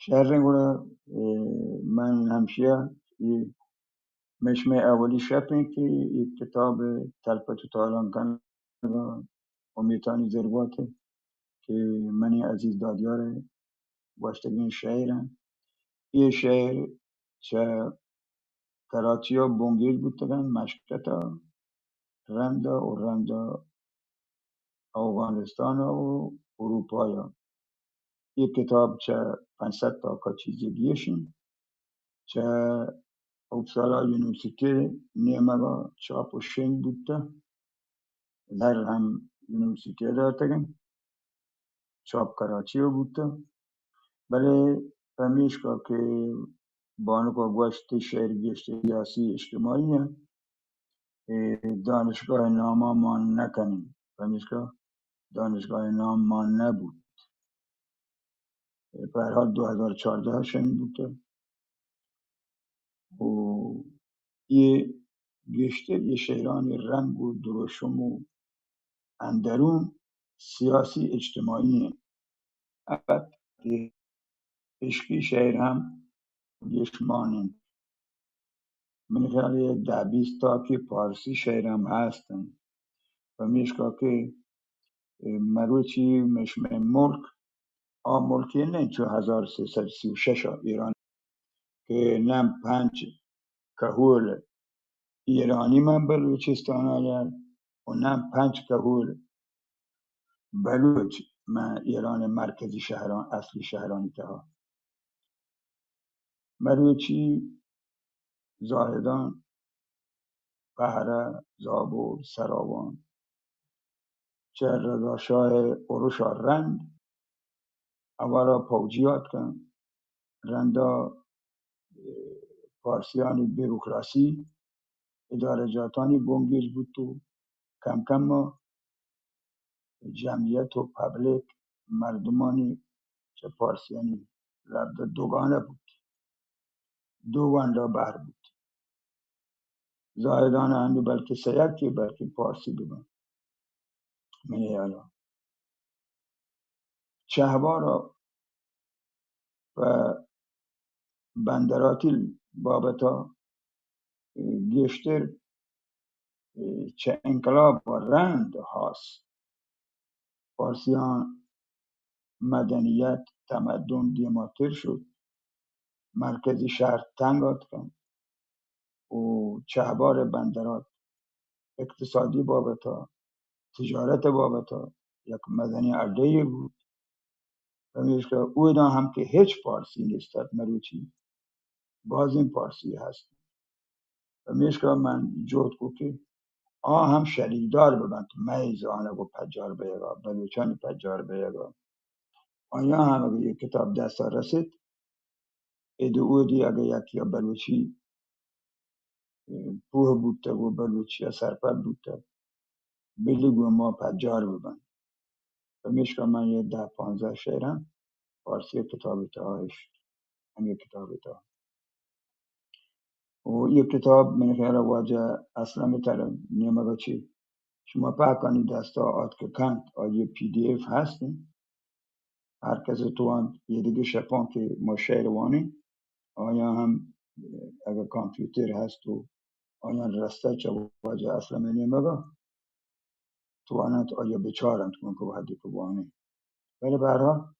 شهرنگولا من همشیه مشمع اولی شپی که یک کتاب تلپت و تالان کن و امیتانی ضرباته که منی عزیز دادیار باشتگین شهرم. یه شهر چه کراچی و بونگیج بودتگن مشکتا رندا افغانستان و اروپا. یک کتاب چه 500 تا کا چیزگیشن چه اوپسالا یونیورسیتی نیمگا چاپ و شنگ بودتا در هم یونیورسیتی دارتگن چاپ کراچی و بودتا بله فهمیش که بانو گوشت شهر گشت سیاسی اجتماعی دانشگاه ناما ما نکنیم فهمیش که دانشگاه نام ما نبود به هر حال 2014 شنگ بودتا و یه گشته یه شهران رنگ و دروشم و اندرون سیاسی اجتماعی البته عشقی شهر هم گشمانیم من خیلی 10-20 تا که پارسی شهر هم هستن و میشکا که مروچی مشمع ملک ملکی نه چو 1336 ایران که نم 5 کهول ایرانی من بلوچستان آید و نم 5 کهول بلوچ من ایران مرکزی شهران اصلی شهرانی که ها مروچی زاهدان بهره زابور سراوان چه رضا شاه اروش رند اولا پوجیات کن رندا پارسیانی بیروکراسی اداره جاتانی بونگیج بود تو کم کم ما جمعیت و پبلیک مردمانی چه پارسیانی لابد دوگانه بود دوگان را بر بود زاهدان هنو بلکه سیکی بلکه پارسی بگن منی حالا چهبارا و بندراتی بابتا گشتر چه انقلاب و رند هاست پارسیان مدنیت تمدن دیماتر شد مرکزی شهر تنگات کن و چهبار بندرات اقتصادی بابتا تجارت بابتا یک مدنی علیه بود و میشه او اینا هم که هیچ پارسی نیستد مروچی باز این پارسی هست و میشه من جوت کو که هم شریکدار ببند میزانه و پجار بیگا بلوچانی پجار بیگا آیا هم اگه یک کتاب دست رسید ایدو او دی اگه یکی بلوچی پوه بودتا و بلوچی سرپر بودتا بلیگو ما پجار ببند و میشه من یه 10-15 شعرم فارسی کتابی تاهش هم یک کتابی تا و یک کتاب من خیال واجه اصلا میترم نیمه چی شما پاکنی دستا آد که کند آیه پی دی اف هستیم هر کس توان یه دیگه شپان که ما شهروانی آیا هم اگر کامپیوتر هست و آیا رسته چه واجه اصلا نیمه توانند آیا بچارند کن که وحدی که وانی ولی برها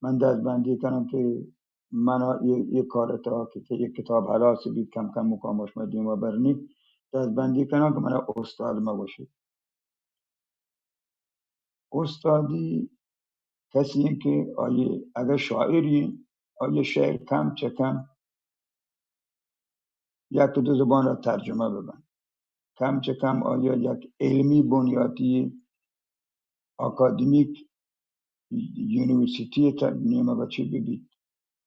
من دست بندی کنم که من یک کار تا که یک کتاب حلاس بید کم کم مکامش مدیم و برنی دست بندی کنم که من استاد ما باشید استادی کسی این که آیه اگر شاعری آیه شعر کم چه کم یک دو زبان را ترجمه ببن کم چه کم آیا یک علمی بنیادی اکادمیک یونیورسیتی نیمه بچه ببید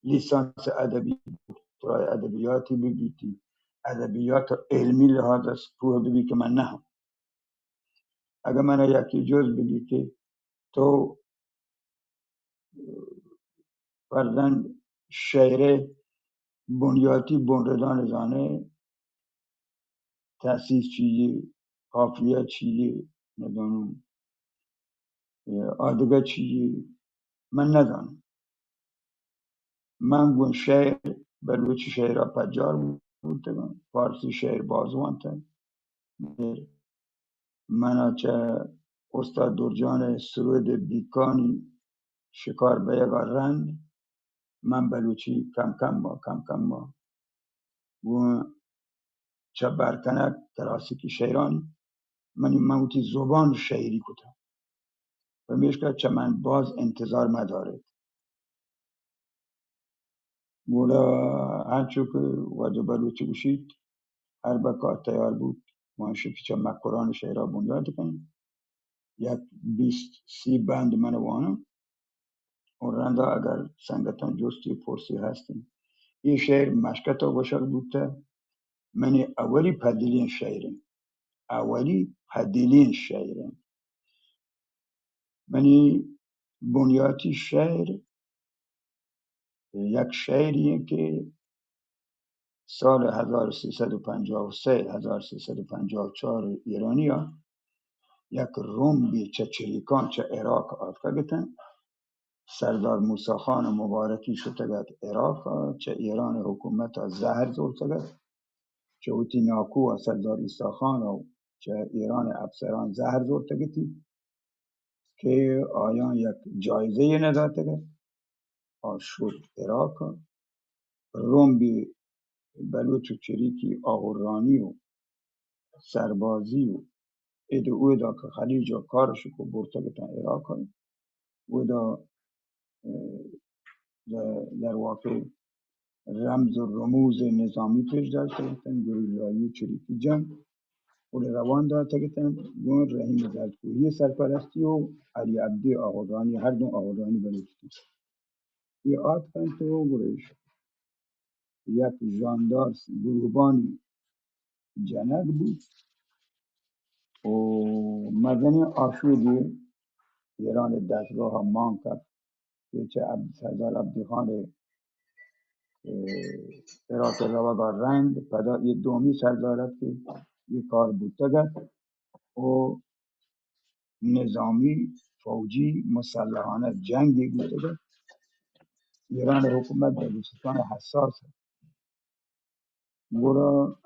لیسانس ادبی دکترای ادبیاتی ببیتی ادبیات علمی لحاظ از پوه ببی که من نه اگر من یکی جز بگی که تو فرزن شعر بنیادی بنردان زانه تأسیس چیزی قافیه چیزی ندانم آدگه چیزی من ندانم من گون شعر بلوچ شعرها پجار بودم، فارسی شعر بازوانته. من چه استاد درجان سرود بیکانی شکار به یگا رند، من بلوچی کم کم و چه برکنک کلاسیکی شیران من موتی زبان شعری کتم و میشکر چه من باز انتظار مداره گولا هرچو که وجه بلوچی بشید هر بکار تیار بود ماشی که چه مکران شعرها بنداد کنیم یک 20 30 بند من وانم و رنده اگر سنگتان جستی پرسی هستیم این شعر مشکتا باشد بودتا من اولی پدیلین شعرم اولی پدیلین شعرم منی بنیاتی شعر یک شعریه که سال 1353 1354 ایرانی ها یک روم چه چریکان چه عراق آفگتن سردار موسی خان مبارکی شتگت عراق چه ایران حکومت زهر زورتگت چه اوتی ناکو و سردار ایسا خان و چه ایران افسران زهر زورتگتی که آیان یک جایزه نداتگت آشود عراق روم بلوچ و چریکی آهورانی و سربازی و اودا که خلیج و کارشو که برتگتن عراق اودا در واقع رمز و رموز نظامی پیش داشته گفتن گریلایی چریکی جنگ و روان داشته گفتن گون رحیم زرتکوهی سرپرستی و علی عبدی آهورانی هر دو آهورانی بلوچتی یه آت کن تو گریش یک جاندار گروبانی جنگ بود و مدنی آشودی ایران دستگاه ها مان کرد که چه سردار عبدالخان عراق روا رند پدا یه دومی سردارت که یه کار بود تگد و نظامی فوجی مسلحانه جنگی بود تگد ایران حکومت بلوچستان حساس گورا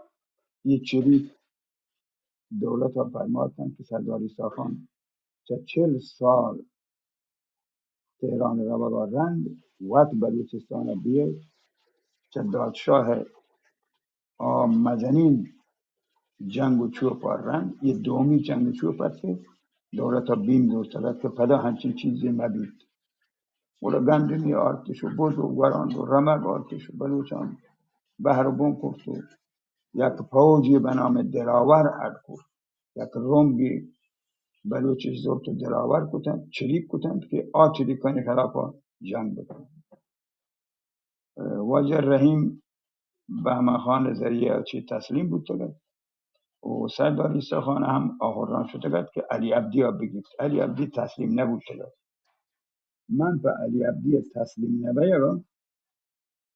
یه چریک دولت ها فرماتن که سردار ایساخان چه 40 سال تهران روا رند وقت بلوچستان بیه چه دادشاه مدنین جنگ و چوب رند یه دومی جنگ و چوب هست که دولت ها بیم داشتد که پدا همچین چیزی مبید اولا گندمی آرتش و بود و گراند و رمگ آرتش و بلوچان بحر بون کرد و یک پوجی به نام دلاور اد کرد یک رنگی بلوچش زورت دلاور کتند چریک کتند که چریکانی خلاف جنگ بکن واجه رحیم بهمن خان ذریعه چی تسلیم بود تگه و سردار عیسی خان هم آهوران شده که علی عبدی ها بگید علی عبدی تسلیم نبود تگه من به علی عبدی تسلیم نبیگم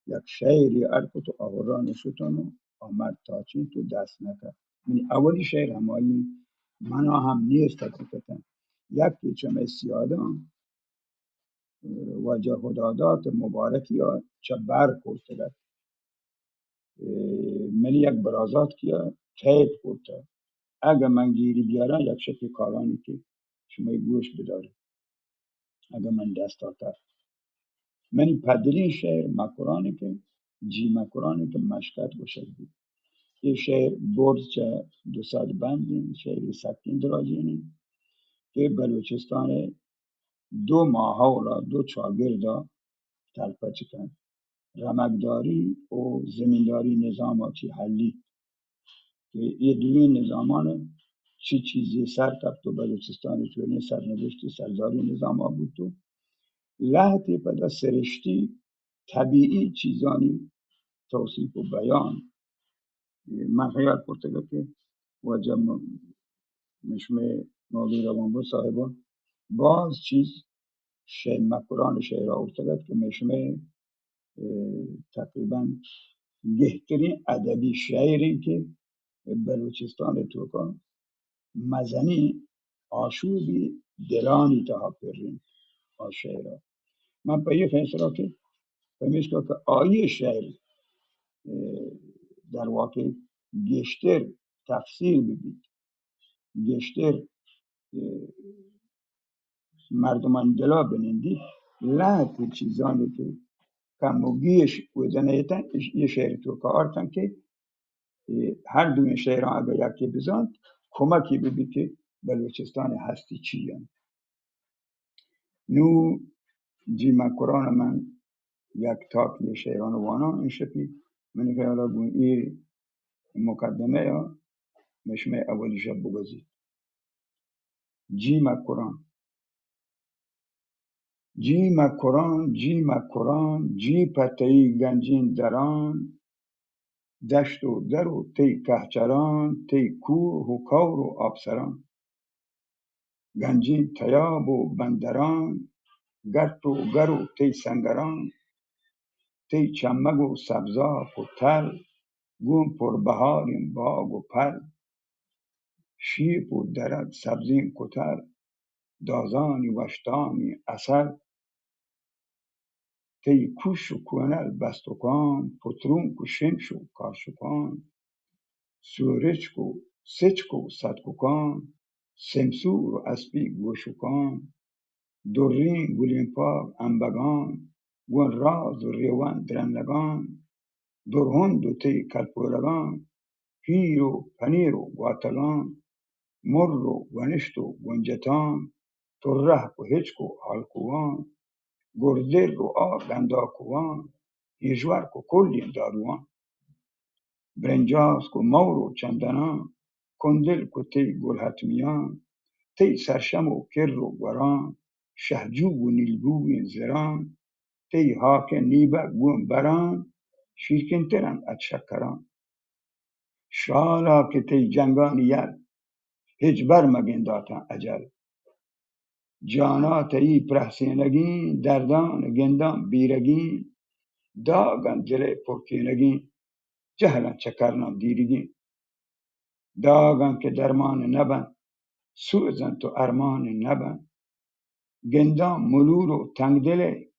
یک شعری ارکو تو آهوران شتونو آمد تاچین تو دست نکرد من اولی شعر همایی منا هم نیست حقیقتا یک چمه سیادان وجه خدادات مبارکی ها چه بر کرد من یک برازات کیا تایید کرد اگه من گیری بیارم یک شکل کارانی که شما گوش بداره اگه من دست آتر من این پدرین شعر مکرانی که جی مکرانی که مشکت باشد بود این شعر برد چه 200 بند شعر سکین دراجینی که بلوچستان 2 ماه را 2 چاگردا تلپچ کن رمکداری و زمینداری نظام چی حلی که یه دوی نظامان چی چیزی سر تفت و بلوچستان چونه سرنوشتی سرزاری نظام ها بود تو لحظه پدا سرشتی طبیعی چیزانی توصیف و بیان من خیال کرده که واجه مشمه مولوی روانبو صاحبان باز چیز مکران شعر ارتگت که مشمه تقریبا بهترین ادبی شاعری که بلوچستان ترکان مزنی آشوبی دلانی تا پرین آشعرا من به یه فیصله که میشه که آیه شعر در واقع گشتر تفسیر ببید، گشتر مردمان دلا بنندی لحظه چیزانی که کموگیش وزنیتن یه شعر تو که آرتن که هر دوی شعران اگر یکی بزند کمکی ببید که بلوچستان هستی چی یعنی نو جیما قرآن من یک تاکی شعران وانا این شکلی من که حالا گون این مقدمه یا مشمه اولی شب بگذید جیما قرآن جیما قرآن جیما قرآن جی پتهی گنجین دران دشت و در و تی کهچران تی کوه و کور و آبسران گنجین تیاب و بندران گرت و گر و تی سنگران تی چمگ و سبزاق و تل گون پر بهاریم باغ و پر شیپ و درد سبزین کتر دازانی وشتانی اثر تی کوش و کونل بستکان پترون و شمش و کاشکان سورچک و سچک و صدککان سمسور و اسپی گوشکان درین گلینپاک انبگان گون راز و ریوان درندگان درهند و تی کلپولگان پیر و پنیر و گواتگان مر و گنشت و گنجتان ترهک و هچک و حلقوان گردر و آ گنداکوان هیجورک و کلی داروان برنجاسک و مور و چندنان کندلک و تی گلحتمیان تی سرشم و کر و گوران شهجوب و نیلگوی زران تی هاک نیبک گون بران شیرکن از شکران شالا که تی جنگان یل هیچ بر مگنداتن اجل جانا تی پرحسینگین دردان گندان بیرگین داغن دل پرکینگین جهلن چکرنان دیرگین داغن که درمان نبن سوزن تو ارمان نبن گندان ملول و تنگ دله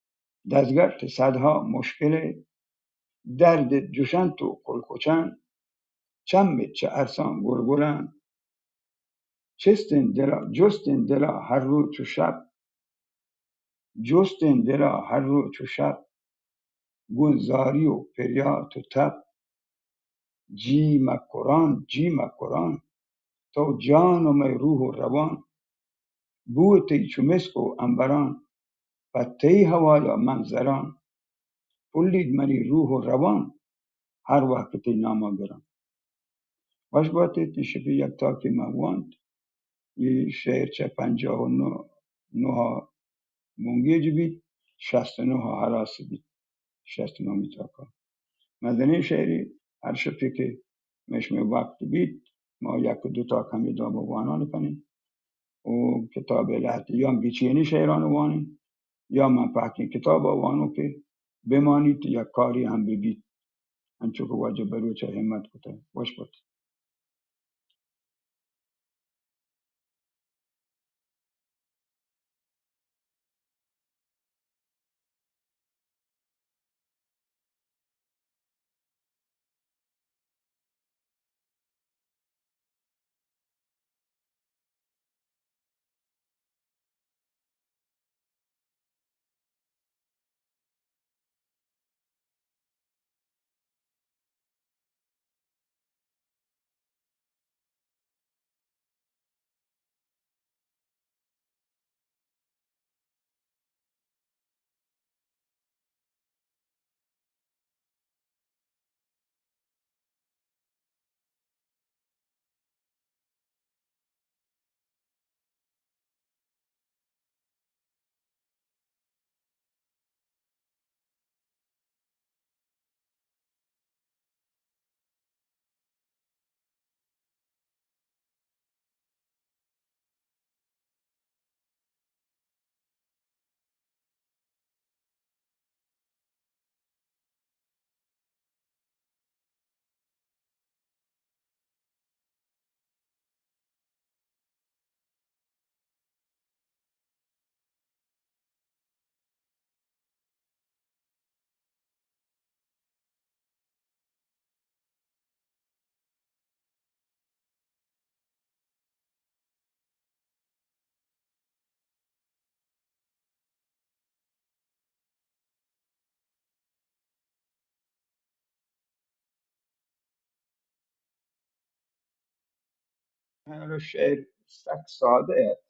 دزگرت صدها مشکله درد جوشن تو کلکوچن چمه چه ارسان گلگلن جستن دلا هر رو چو شب جستن دلا هر رو چو شب گون زاری و پریات و تب جی قرآن تو جان و می روح و روان بوتی چو مسک و عنبران و تی هوایا منظران پلید منی روح و روان هر وقت تی ناما گران باش باتی تی شپی یک تاکی مواند یه شعر چه 59 منگیج بید 69 حراس بید 69 میتاکا مدنی شعری هر شپی که مشمه وقت بید ما یک دو تا کمی دا بوانان کنیم و کتاب لحظه یا گیچینی شعران وانی یا من پاکی کتاب وانو که بمانید یک کاری هم ببید انچو که واجب بروچه همت کتا باش بود حالا شعر ساده است.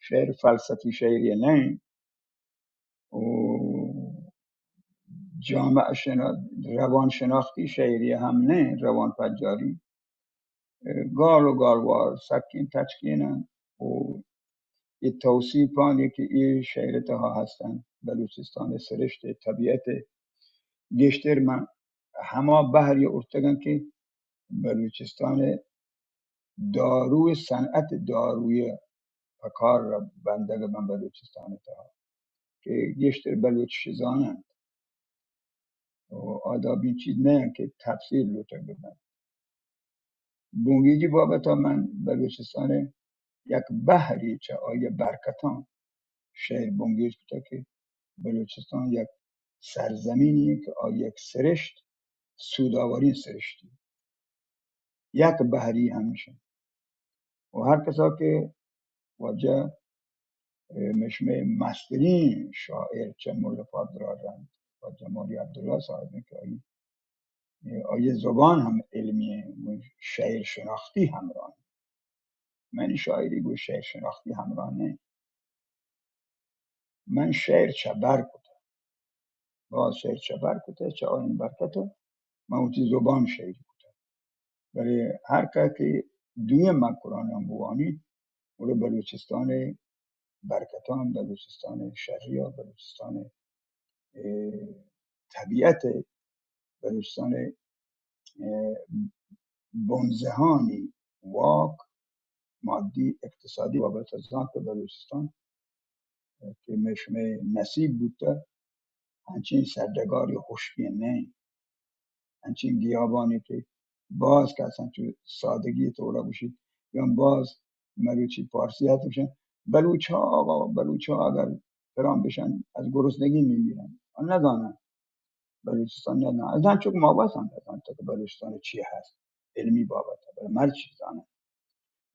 شعر فلسفی شعری نه و جامعه روان شناختی شعری هم نه، روان پجاری گال و گالوار سکین تچکینن و یه توصیفانی که این شعرت ها هستن بلوچستان سرشت طبیعت گشتر من همه بحری ارتگن که بلوچستان دارو صنعت داروی پکار را بندگ من بلوچستان تا که گشتر بلوچ زانند و آدابی چیز نه که تفسیر لوتر ببن بونگیجی بابتا من بلوچستان یک بحری چه آیه برکتان شعر بونگیج کتا که بلوچستان یک سرزمینی که آیه یک سرشت سوداوری سرشتی یک بحری همیشه و هر کسا که واجه مشمه مسترین شاعر چه مولا پادرارند واجه مولی عبدالله صاحب که آیه زبان هم علمیه و شعر شناختی همراه من شاعری گو شعر شناختی همراه نه من شعر چبر کتا باز شعر چبر کتا چه آین برکتا من اوتی زبان شعری کتا برای هر که دوی مکران هم بوانی او بلوچستان برکتان بلوچستان شرقی بلوچستان طبیعت بلوچستان بنزهانی واک مادی اقتصادی و بلوچستان که بلوچستان که مشمه نصیب بوده همچین سردگاری خوشبین نه همچین گیابانی که باز که اصلا تو سادگی طوره باشید یا باز مروچی پارسی هست باشن بلوچ ها آقا بلوچ ها اگر فرام بشن از گرسنگی میمیرن ندانن بلوچستان ندانن از هم چون ما باز هم ندانن تا که بلوچستان چی هست علمی بابت برای مرچی دانن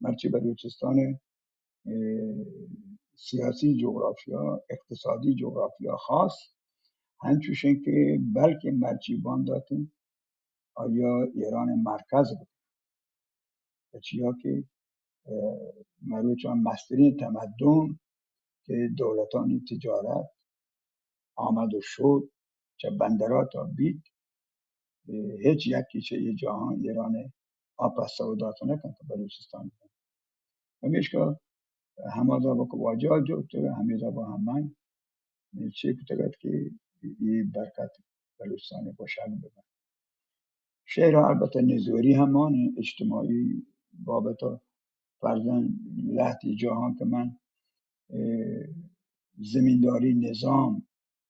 مرچی بلوچستان سیاسی جغرافیا اقتصادی جغرافیا خاص همچوشن که بلکه مرچی بان داتن آیا ایران مرکز بود چیا که مروچان مسترین تمدن که دولتانی تجارت آمد و شد چه بندرات ها بید هیچ یکی چه یه جهان ایران آب سعودات نکن که بلوچستان همیش که همه دا با که واجه جو تو همیشه با همین چه کتگد که این برکت بلوچستان باشد ببن شعر البته نزوری همان اجتماعی بابتا فرزن لحظی جهان که من زمینداری نظام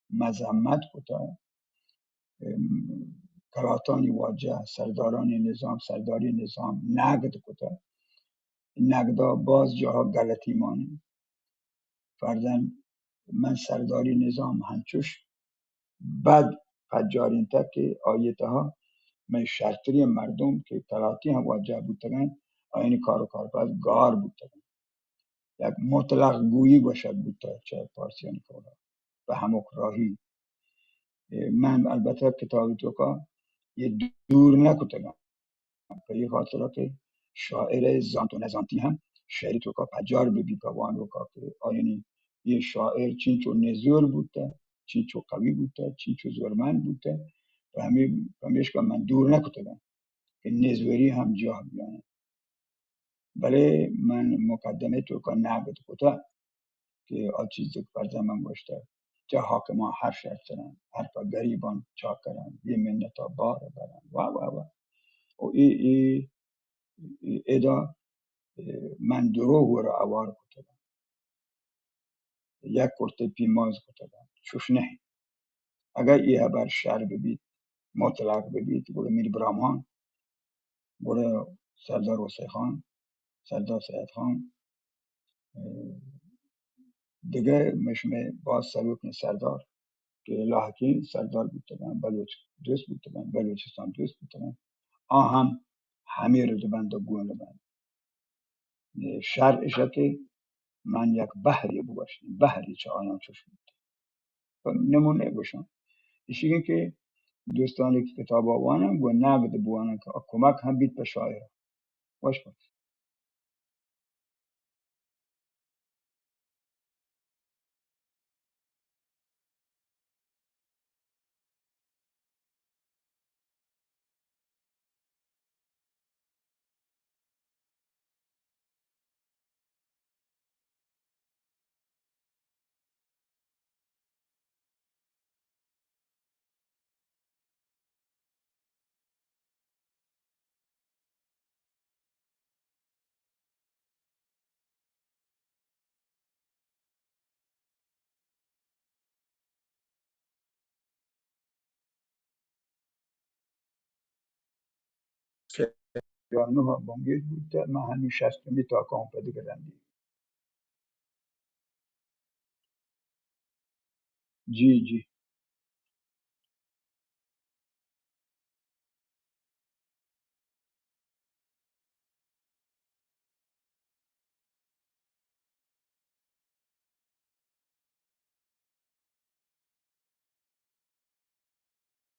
مذمت کتا کلاتانی واجه سرداران نظام سرداری نظام نقد کتا نقدا باز جاها غلطی مانه فرزن من سرداری نظام هنچوش بد فجارین تا که آیته ها من شرطری مردم که کلاتی هم واجه بودتگن آین کار و کارفاز گار بودتگن یک مطلق گویی باشد بودتا چه پارسیانی کولا و همک راهی من البته کتابی تو که یه دور نکتگم به یه خاطر که شاعر زانت و نزانتی هم شعری تو که پجار ببی پوان رو که آینی یه شاعر چین چو نزور بوده چین چو قوی بوده چین چو زورمند بوده و همیش که من دور نکتگم که نزوری هم جا بیانه برای من مقدمه تو که نقد کتا که آل چیزی که فرزن من گوشته جا حاکمان هر شهر سرن حرفا گریبان چاکرن یه منتا بار برن و ای ادا من دروغ رو اوار کتبم یک کرته پیماز کتبم چوش نه اگر ای هبر شهر ببید مطلق ببید برو میر برامان برو سردار حسین خان سردار سید خان دیگه مشمه باز سلوک سردار که لاحقی سردار بودتگن بلوچ دوست بودتگن بلوچستان دوست بودتگن هم همه رو بند و گونه بند شرعشه که من یک بحری باشم بحری چه آیان چوش بود نمونه گوشم ایشی که دوستانی که کتاب آوانم گو نقد بوانم که کمک هم بید به شاعر باش 49 abonget bute. من هنوز 60 تا کامپلی grandi. جی جی